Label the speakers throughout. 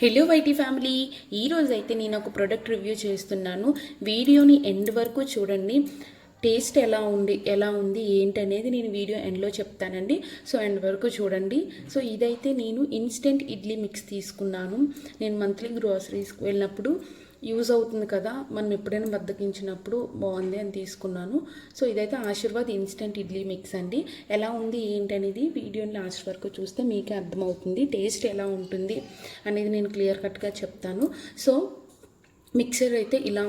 Speaker 1: Hello YT family, ఈరోజు అయితే నేను ఒక ప్రోడక్ట్ రివ్యూ చేస్తున్నాను. వీడియోని ఎండ్ వరకు చూడండి. టేస్ట్ ఎలా ఉంది ఏంటి అనేది నేను వీడియో ఎండ్లో చెప్తానండి. సో ఎండ్ వరకు చూడండి. సో ఇదైతే నేను ఇన్స్టెంట్ ఇడ్లీ మిక్స్ తీసుకున్నాను. నేను మంత్లీ గ్రోసరీస్కి వెళ్ళినప్పుడు యూజ్ అవుతుంది కదా, మనం ఎప్పుడైనా బద్దకించినప్పుడు బాగుంది అని తీసుకున్నాను. సో ఇదైతే ఆశీర్వాద్ ఇన్స్టెంట్ ఇడ్లీ మిక్స్ అండి. ఎలా ఉంది ఏంటి అనేది వీడియోని లాస్ట్ వరకు చూస్తే మీకే అర్థమవుతుంది. టేస్ట్ ఎలా ఉంటుంది అనేది నేను క్లియర్ కట్గా చెప్తాను. సో మిక్సర్ అయితే ఇలా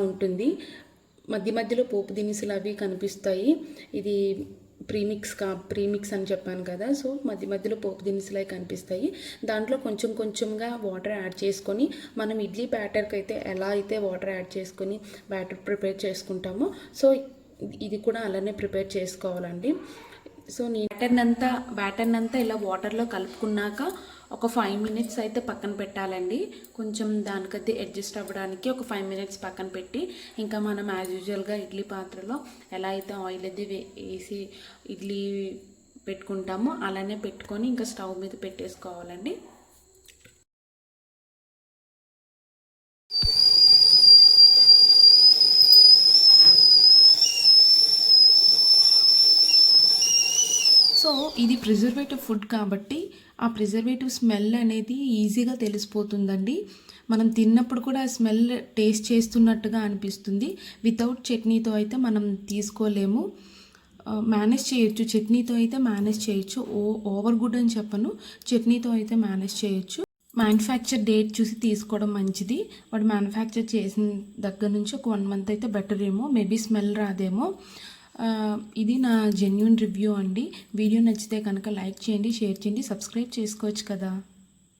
Speaker 1: మధ్య మధ్యలో పోపు దినుసులు అవి కనిపిస్తాయి. ఇది ప్రీమిక్స్ అని చెప్పాను కదా. సో మధ్య మధ్యలో పోపు దినుసులు అవి కనిపిస్తాయి. దాంట్లో కొంచెంగా వాటర్ యాడ్ చేసుకొని మనం ఇడ్లీ బ్యాటర్కి అయితే ఎలా అయితే వాటర్ యాడ్ చేసుకొని బ్యాటర్ ప్రిపేర్ చేసుకుంటామో సో ఇది కూడా అలానే ప్రిపేర్ చేసుకోవాలండి. సో నేను బ్యాటర్ని అంతా ఇలా వాటర్లో కలుపుకున్నాక ఒక 5 minutes అయితే పక్కన పెట్టాలండి. కొంచెం దానికైతే అడ్జస్ట్ అవ్వడానికి ఒక 5 minutes పక్కన పెట్టి ఇంకా మనం యాజ్ యూజువల్గా ఇడ్లీ పాత్రలో ఎలా అయితే ఆయిల్ అది వేసి ఇడ్లీ పెట్టుకుంటామో అలానే పెట్టుకొని ఇంకా స్టవ్ మీద పెట్టేసుకోవాలండి. సో ఇది ప్రిజర్వేటివ్ ఫుడ్ కాబట్టి ఆ ప్రిజర్వేటివ్ స్మెల్ అనేది ఈజీగా తెలిసిపోతుందండి. మనం తిన్నప్పుడు కూడా ఆ స్మెల్ టేస్ట్ చేస్తున్నట్టుగా అనిపిస్తుంది. వితౌట్ చట్నీతో అయితే మనం తీసుకోలేము. మేనేజ్ చేయొచ్చు, చట్నీతో అయితే మేనేజ్ చేయొచ్చు. ఓవర్ గుడ్ అని చెప్పను, చట్నీతో అయితే మేనేజ్ చేయొచ్చు. మ్యానుఫ్యాక్చర్ డేట్ చూసి తీసుకోవడం మంచిది. వాడు మ్యానుఫ్యాక్చర్ చేసిన దగ్గర నుంచి ఒక 1 month అయితే బెటర్ ఏమో, మేబీ స్మెల్ రాదేమో. ఇది నా జెన్యూన్ రివ్యూ అండి. వీడియో నచ్చితే కనుక లైక్ చేయండి, షేర్ చేయండి, సబ్స్క్రైబ్ చేసుకోవచ్చు కదా.